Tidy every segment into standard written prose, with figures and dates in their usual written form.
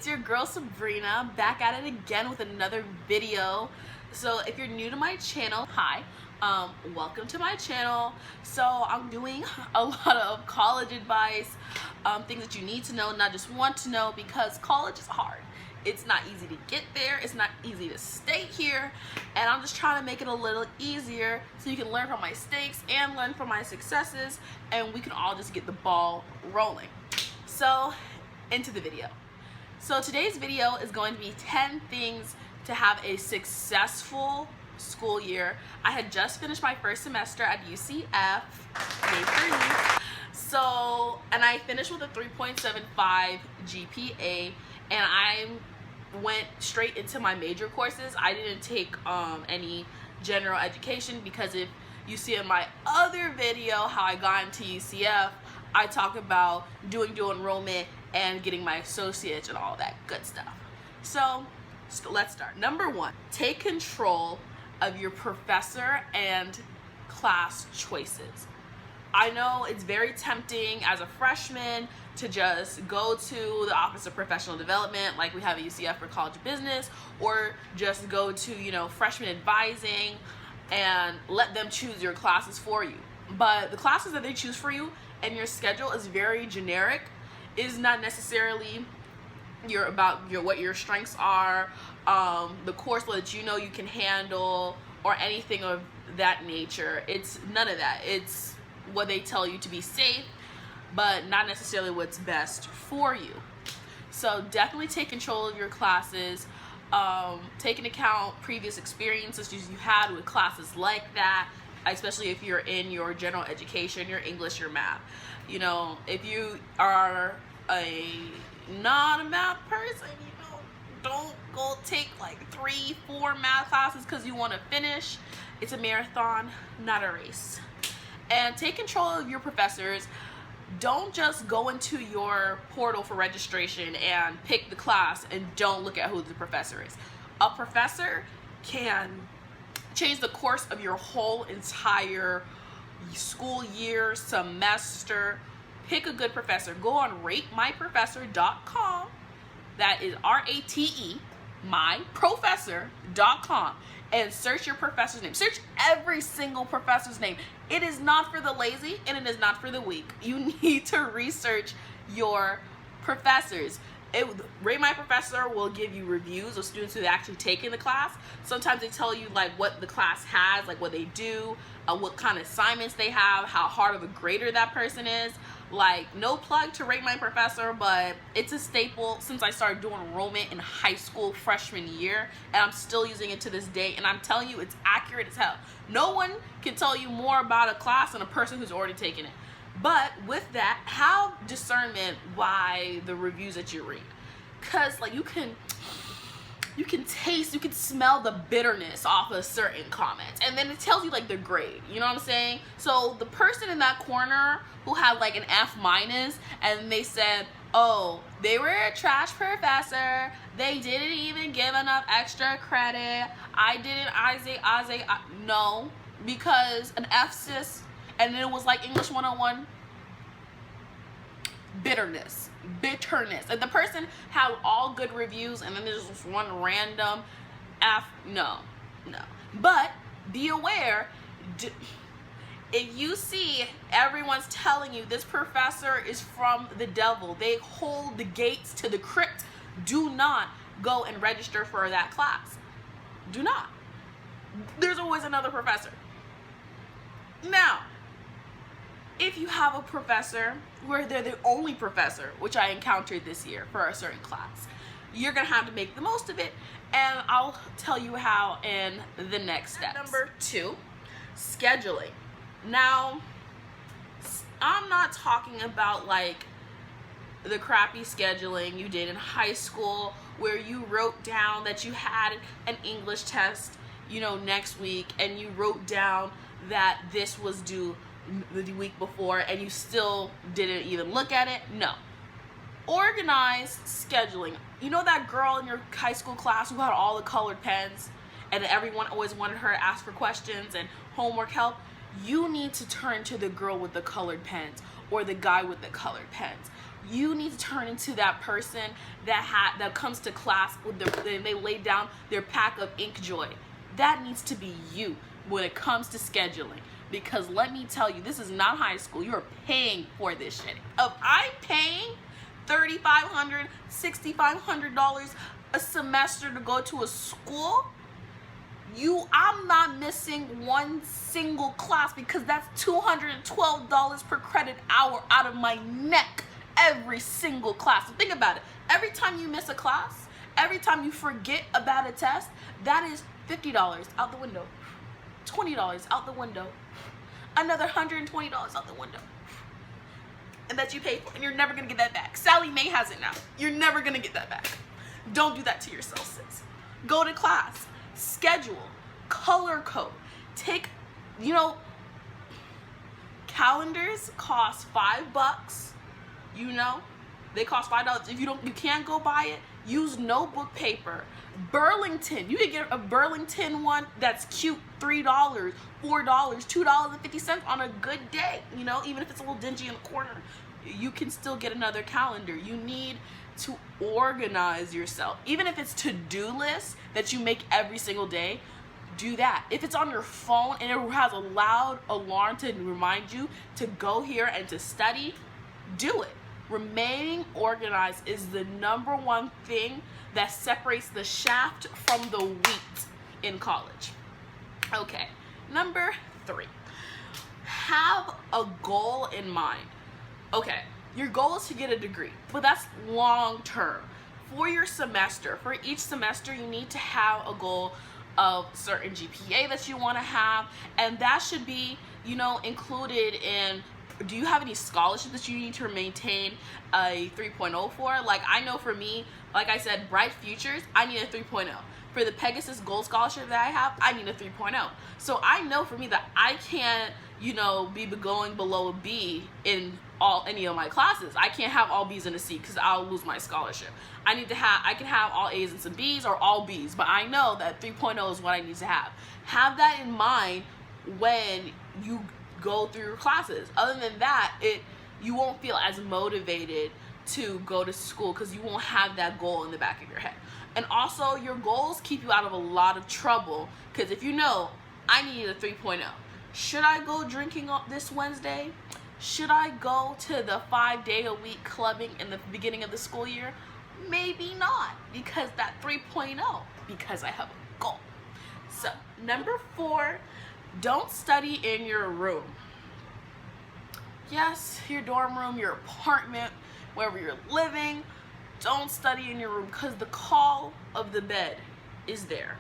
it's your girl Sabrina, back at it again with another video. So if you're new to my channel, hi, welcome to my channel. So I'm doing a lot of college advice, things that you need to know, not just want to know, because college is hard. It's not easy to get there, it's not easy to stay here, and I'm just trying to make it a little easier so you can learn from my mistakes and learn from my successes, and we can all just get the ball rolling. So into the video. So today's video is going to be 10 things to have a successful school year. I had just finished my first semester at UCF, yay for me. So, and I finished with a 3.75 GPA, and I went straight into my major courses. I didn't take any general education, because if you see in my other video how I got into UCF, I talk about doing dual enrollment and getting my associates and all that good stuff. So let's start. Number one, take control of your professor and class choices. I know it's very tempting as a freshman to just go to the Office of Professional Development, like we have at UCF for College of Business, or just go to, freshman advising and let them choose your classes for you. But the classes that they choose for you and your schedule is very generic, is not necessarily what your strengths are, the course that you can handle, or anything of that nature. It's none of that. It's what they tell you to be safe, but not necessarily what's best for you. So definitely take control of your classes. Take into account previous experiences you had with classes like that, especially if you're in your general education, your English, your math. If you are not a math person, don't go take like 3-4 math classes because you want to finish. It's a marathon, not a race. And take control of your professors. Don't just go into your portal for registration and pick the class and don't look at who the professor is. A professor can change the course of your whole entire school year, semester. Pick a good professor. Go on ratemyprofessor.com. That is RATE, myprofessor.com, and search your professor's name. Search every single professor's name. It is not for the lazy and it is not for the weak. You need to research your professors. Rate My Professor will give you reviews of students who have actually taken the class. Sometimes they tell you like what the class has, like what they do, what kind of assignments they have, how hard of a grader that person is. Like, no plug to Rate My Professor, but it's a staple since I started doing enrollment in high school freshman year, and I'm still using it to this day, and I'm telling you, it's accurate as hell. No one can tell you more about a class than a person who's already taken it. But with that, have discernment by the reviews that you read, because like you can taste, you can smell the bitterness off of certain comments, and then it tells you like the grade, you know what I'm saying? So the person in that corner who had like an F-, and they said, oh, they were a trash professor, they didn't even give enough extra credit, no, because an F, sis, and it was like English 101, bitterness, and the person had all good reviews, and then there's just one random F. No. But be aware, if you see everyone's telling you this professor is from the devil, they hold the gates to the crypt, do not go and register for that class. Do not. There's always another professor. Now, if you have a professor where they're the only professor, which I encountered this year for a certain class, you're gonna have to make the most of it, and I'll tell you how in the next step. Number 2, scheduling. Now, I'm not talking about like the crappy scheduling you did in high school where you wrote down that you had an English test, next week, and you wrote down that this was due the week before and you still didn't even look at it. No. Organized scheduling. You know that girl in your high school class who had all the colored pens and everyone always wanted her to ask for questions and homework help? You need to turn to the girl with the colored pens or the guy with the colored pens. You need to turn into that person that comes to class with they lay down their pack of ink joy. That needs to be you when it comes to scheduling. Because let me tell you, this is not high school. You're paying for this shit. If I'm paying $3,500, $6,500 a semester to go to a school, I'm not missing one single class, because that's $212 per credit hour out of my neck every single class. So think about it. Every time you miss a class, every time you forget about a test, that is $50 out the window, $20 out the window, another $120 out the window, and that you paid for, and you're never gonna get that back. Sally Mae has it now. You're never gonna get that back. Don't do that to yourself, sis. Go to class, schedule, color code, take, calendars cost $5. They cost $5. If you can't go buy it, use notebook paper. Burlington, you can get a Burlington one that's cute, $3, $4, $2.50 on a good day. Even if it's a little dingy in the corner, you can still get another calendar. You need to organize yourself. Even if it's to-do lists that you make every single day, do that. If it's on your phone and it has a loud alarm to remind you to go here and to study, do it. Remaining organized is the #1 thing that separates the shaft from the wheat in college. Okay, number 3, have a goal in mind. Okay, your goal is to get a degree, but that's long term. For your semester, for each semester, you need to have a goal of certain GPA that you want to have, and that should be, included in, do you have any scholarships that you need to maintain a 3.0 for? Like, I know for me, like I said, Bright Futures, I need a 3.0. For the Pegasus Gold Scholarship that I have, I need a 3.0. So I know for me that I can't, be going below a B in any of my classes. I can't have all B's and a C because I'll lose my scholarship. I can have all A's and some B's, or all B's, but I know that 3.0 is what I need to have. Have that in mind when you go through your classes. Other than that, you won't feel as motivated to go to school because you won't have that goal in the back of your head. And also, your goals keep you out of a lot of trouble, because if I need a 3.0. Should I go drinking this Wednesday? Should I go to the 5-day-a-week clubbing in the beginning of the school year? Maybe not, because that 3.0, because I have a goal. So, number 4, don't study in your room. Yes, your dorm room, your apartment, wherever you're living, don't study in your room, because the call of the bed is there.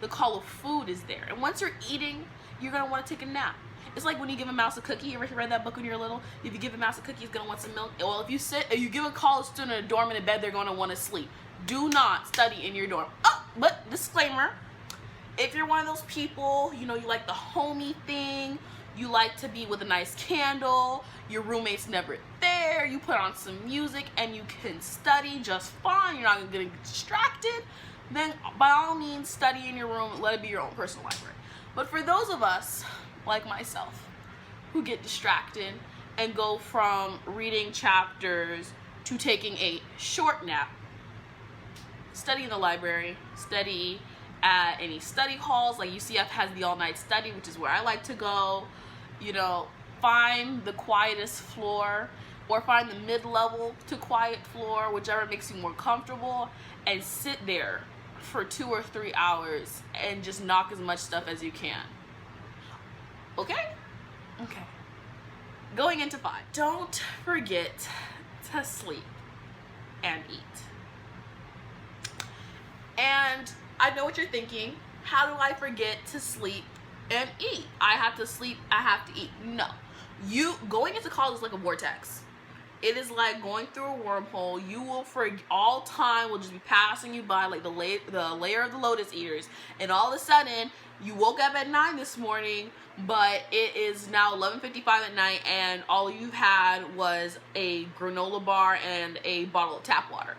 The call of food is there. And once you're eating, you're going to want to take a nap. It's like when you give a mouse a cookie. You ever read that book when you're little? If you give a mouse a cookie, it's going to want some milk. Well, if you give a college student a dorm in a bed, they're going to want to sleep. Do not study in your dorm. Oh, but disclaimer, if you're one of those people, you like the homey thing, you like to be with a nice candle, your roommate's never there, you put on some music and you can study just fine, you're not going to get distracted, then by all means study in your room, let it be your own personal library. But for those of us, like myself, who get distracted and go from reading chapters to taking a short nap, study in the library, study at any study halls, like UCF has the all-night study, which is where I like to go. Find the quietest floor, or find the mid-level to quiet floor, whichever makes you more comfortable, and sit there for 2 or 3 hours and just knock as much stuff as you can. Okay? Okay. Going into 5. Don't forget to sleep and eat. And I know what you're thinking. How do I forget to sleep and eat? I have to sleep, I have to eat. No. Going into college is like a vortex. It is like going through a wormhole. You will, for all time, will just be passing you by like the layer of the lotus eaters. And all of a sudden, you woke up at 9 this morning, but it is now 11:55 at night, and all you've had was a granola bar and a bottle of tap water.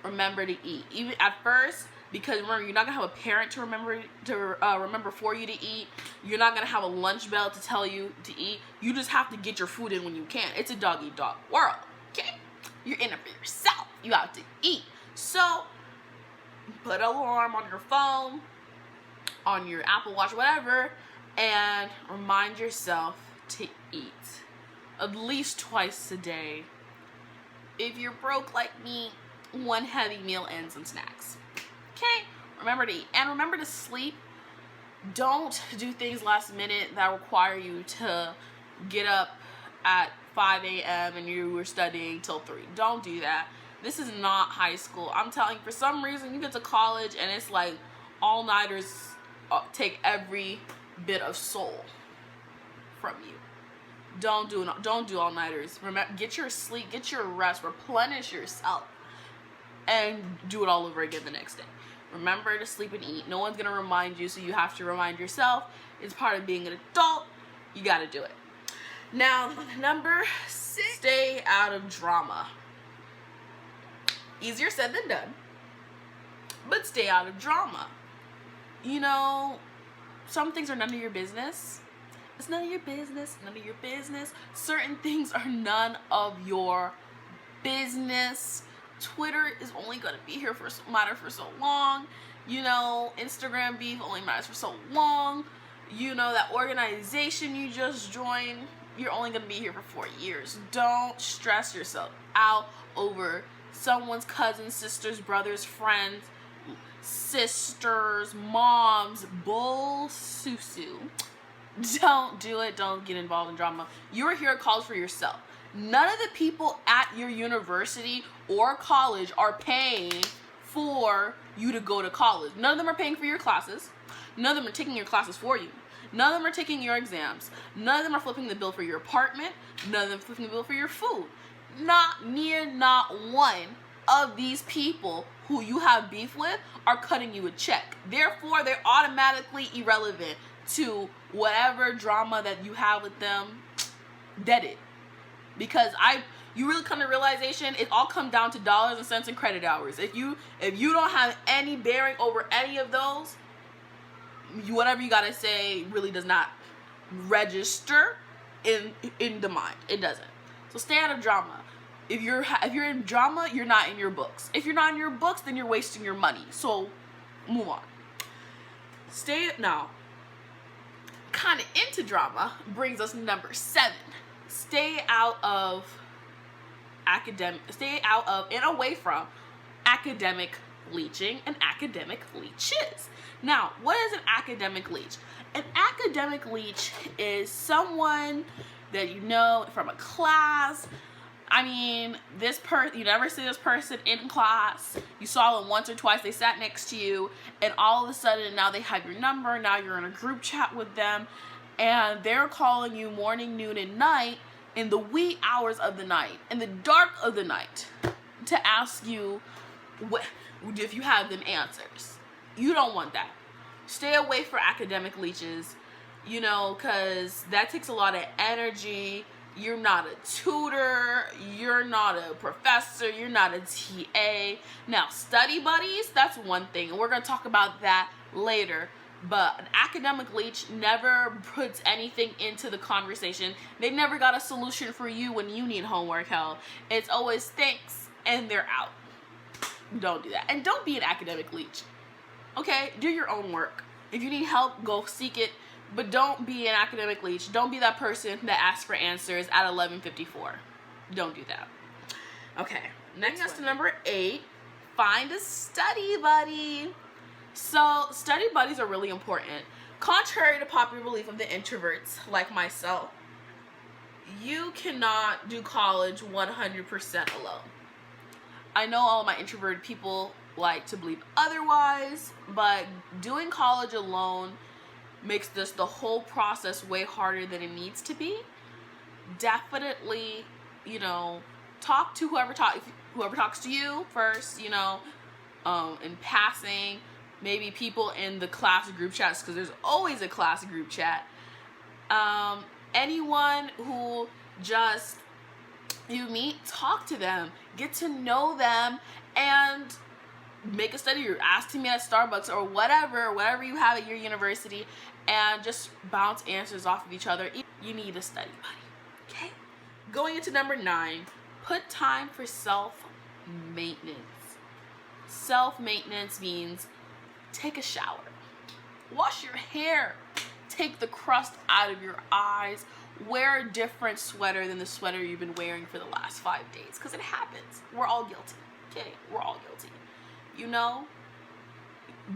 Remember to eat. Even at first, because remember, you're not gonna have a parent to remember for you to eat. You're not gonna have a lunch bell to tell you to eat. You just have to get your food in when you can. It's a dog-eat-dog world. Okay. You're in it for yourself. You have to eat. So put an alarm on your phone, on your Apple Watch, whatever, and remind yourself to eat at least twice a day. If you're broke like me, one heavy meal and some snacks. Okay? Remember to eat. And remember to sleep. Don't do things last minute that require you to get up at 5 a.m. and you were studying till 3. Don't do that. This is not high school. I'm telling you, for some reason, you get to college and it's like all-nighters take every bit of soul from you. Don't do all-nighters. Remember, get your sleep, get your rest, replenish yourself, and do it all over again the next day. Remember to sleep and eat. No one's gonna remind you, so you have to remind yourself. It's part of being an adult. You gotta do it. Now, number 6, stay out of drama. Easier said than done, but stay out of drama. You know, some things are none of your business. It's none of your business, none of your business. Certain things are none of your business. Twitter is only going to be here for matter for so long. You know, Instagram beef only matters for so long. You know, that organization you just joined, you're only going to be here for 4 years. Don't stress yourself out over someone's cousins, sisters, brothers, friends, sisters, moms, bull susu. Don't do it. Don't get involved in drama. You're here at college for yourself. None of the people at your university or college are paying for you to go to college. None of them are paying for your classes. None of them are taking your classes for you. None of them are taking your exams. None of them are flipping the bill for your apartment. None of them are flipping the bill for your food. Not one of these people who you have beef with are cutting you a check. Therefore, they're automatically irrelevant to whatever drama that you have with them. Dead it. Because you really come to realization, it all comes down to dollars and cents and credit hours. If you don't have any bearing over any of those, whatever you gotta say really does not register in the mind. It doesn't. So stay out of drama. If you're in drama, you're not in your books. If you're not in your books, then you're wasting your money. So move on. Now, kind of into drama brings us to number 7. Stay out of and away from academic leeching and academic leeches. Now, what is an academic leech? An academic leech is someone that you know from a class. I mean, you never see this person in class. You saw them once or twice. They sat next to you, and all of a sudden, now they have your number. Now you're in a group chat with them, and they're calling you morning, noon, and night in the wee hours of the night, in the dark of the night, to ask you if you have them answers. You don't want that. Stay away from academic leeches, you know, because that takes a lot of energy. You're not a tutor, you're not a professor, you're not a TA. Now, study buddies, that's one thing, and we're going to talk about that later. But an academic leech never puts anything into the conversation. They never got a solution for you when you need homework help. It's always thanks, and they're out. Don't do that. And don't be an academic leech. Okay? Do your own work. If you need help, go seek it. But don't be an academic leech. Don't be that person that asks for answers at 11:54. Don't do that. Okay. Next us to number 8. Find a study buddy. So, study buddies are really important. Contrary to popular belief of the introverts like myself, you cannot do college 100% alone. I know all of my introverted people like to believe otherwise, but doing college alone makes the whole process way harder than it needs to be. Definitely, you know, talk to whoever talks to you first, you know, in passing. Maybe people in the class group chats, because there's always a class group chat. Anyone who just you meet, talk to them, get to know them, and make a study or ask to meet at Starbucks or whatever you have at your university, and just bounce answers off of each other. You need a study buddy, okay? Going into number 9, Put time for self-maintenance. Self-maintenance means take a shower, wash your hair, take the crust out of your eyes, wear a different sweater than the sweater you've been wearing for the last 5 days, because it happens. We're all guilty. Okay, we're all guilty. You know,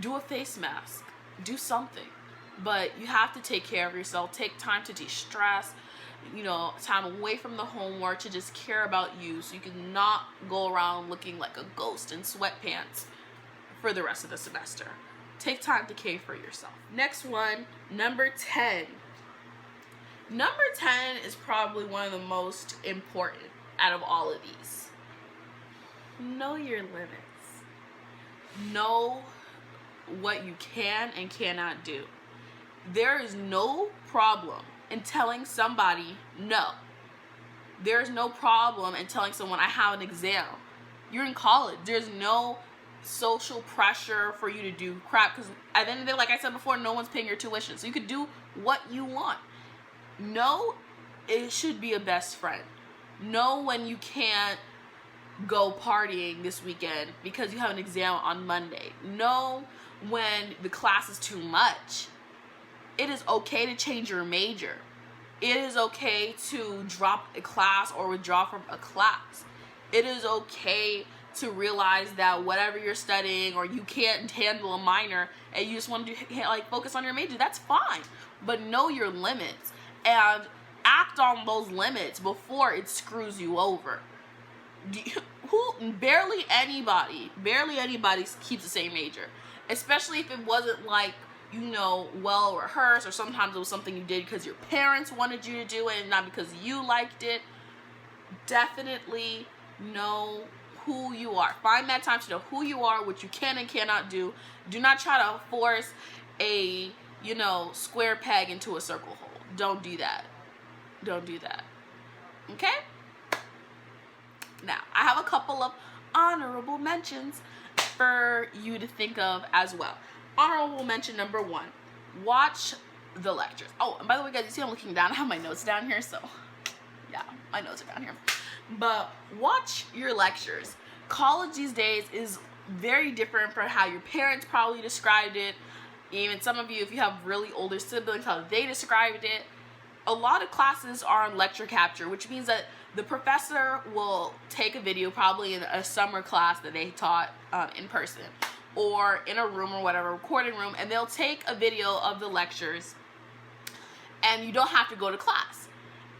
do a face mask, do something, but you have to take care of yourself. Take time to de-stress, you know, time away from the homework to just care about you, so you can not go around looking like a ghost in sweatpants for the rest of the semester. Take time to care for yourself. Next one, number 10. Number 10 is probably one of the most important out of all of these. Know your limits. Know what you can and cannot do. There is no problem in telling somebody no. There's no problem in telling someone I have an exam. You're in college. There's no social pressure for you to do crap, because at the end of the day, like I said before, no one's paying your tuition, so you could do what you want. Know it should be a best friend. Know when you can't go partying this weekend because you have an exam on Monday. Know when the class is too much. It is okay to change your major. It is okay to drop a class or withdraw from a class. It is okay to realize that whatever you're studying, or you can't handle a minor and you just want to focus on your major, that's fine. But know your limits and act on those limits before it screws you over. Barely anybody keeps the same major, especially if it wasn't like, you know, well rehearsed, or sometimes it was something you did because your parents wanted you to do it and not because you liked it. Definitely know who you are. Find that time to know who you are, what you can and cannot do. Do not try to force a, you know, square peg into a circle hole. Don't do that. Don't do that. Okay? Now, I have a couple of honorable mentions for you to think of as well. Honorable mention number 1, watch the lectures. Oh, and by the way, guys, you see I'm looking down. I have my notes down here, so yeah, my notes are down here. But watch your lectures. College these days is very different from how your parents probably described it. Even some of you, if you have really older siblings, how they described it. A lot of classes are on lecture capture, which means that the professor will take a video, probably in a summer class that they taught in person, or in a room or whatever, recording room, and they'll take a video of the lectures, and you don't have to go to class.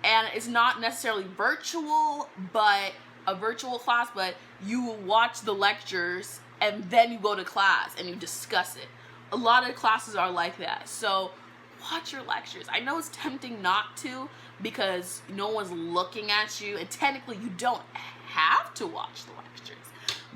And it's not necessarily virtual, but a virtual class, but you will watch the lectures and then you go to class and you discuss it. A lot of classes are like that. So watch your lectures. I know it's tempting not to because no one's looking at you, and technically you don't have to watch the lectures,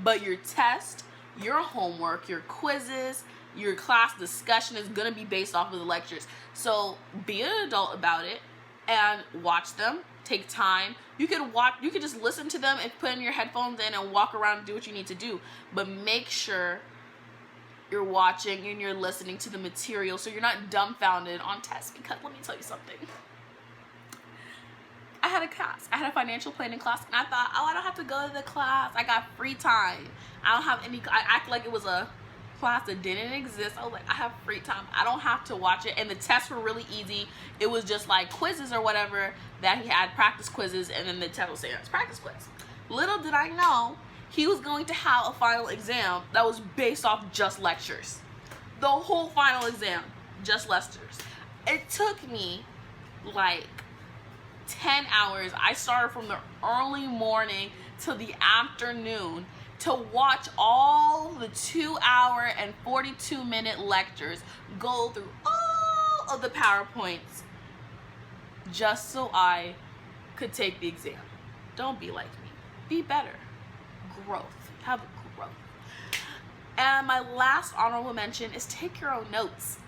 but your test, your homework, your quizzes, your class discussion is going to be based off of the lectures. So be an adult about it and watch them. Take time. You could just listen to them and put in your headphones in and walk around and do what you need to do, but make sure you're watching and you're listening to the material so you're not dumbfounded on tests. Because let me tell you something, I had a financial planning class, and I thought, oh, I don't have to go to the class, I got free time, I act like it was a class that didn't exist. I was like, I have free time, I don't have to watch it. And the tests were really easy. It was just like quizzes or whatever that he had, practice quizzes, and then the test will say it's practice quiz. Little did I know he was going to have a final exam that was based off just lectures. The whole final exam, just lectures. It took me like 10 hours. I started from the early morning till the afternoon to watch all the 2-hour and 42-minute lectures, go through all of the PowerPoints just so I could take the exam. Don't be like me. Be better. Growth. Have growth. And my last honorable mention is take your own notes.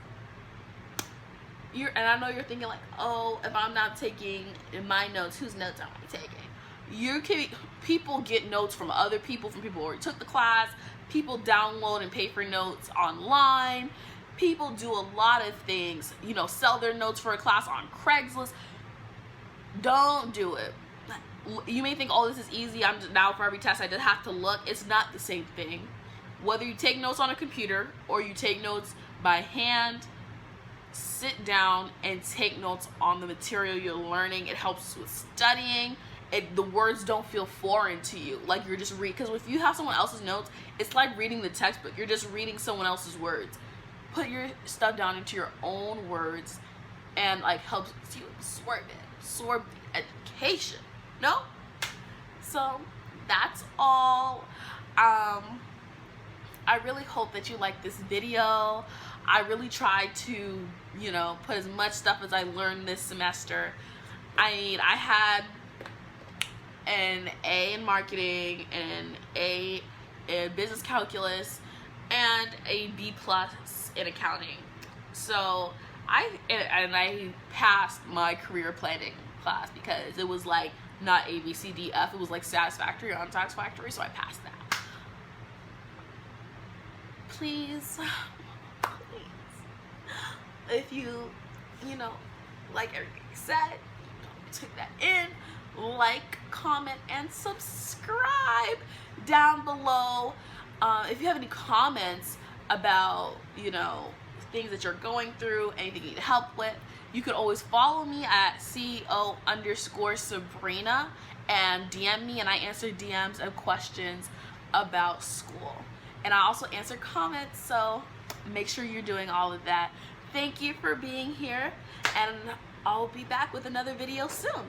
And I know you're thinking like, oh, if I'm not taking my notes, whose notes am I taking? People get notes from other people, from people who already took the class. People download and pay for notes online. People do a lot of things, sell their notes for a class on Craigslist. Don't do it. you may think, oh, this is easy, I'm just, now for every test I just have to look. It's not the same thing. Whether you take notes on a computer or you take notes by hand, sit down and take notes on the material you're learning. It helps with studying. The words don't feel foreign to you, like you're just reading. Because if you have someone else's notes, it's like reading the textbook. You're just reading someone else's words. Put your stuff down into your own words, and like helps you absorb the education. No? So that's all. I really hope that you like this video. I really tried to, you know, put as much stuff as I learned this semester. I mean, I had an A in marketing, an A in business calculus, and a B+ in accounting. So I passed my career planning class because it was like not A, B, C, D, F. It was like satisfactory or unsatisfactory, so I passed that. Please, if you know, like everything said, took that in, like, comment, and subscribe down below. If you have any comments about, you know, things that you're going through, anything you need help with, you can always follow me at CEO_Sabrina and DM me, and I answer DMs and questions about school. And I also answer comments, so make sure you're doing all of that. Thank you for being here, and I'll be back with another video soon.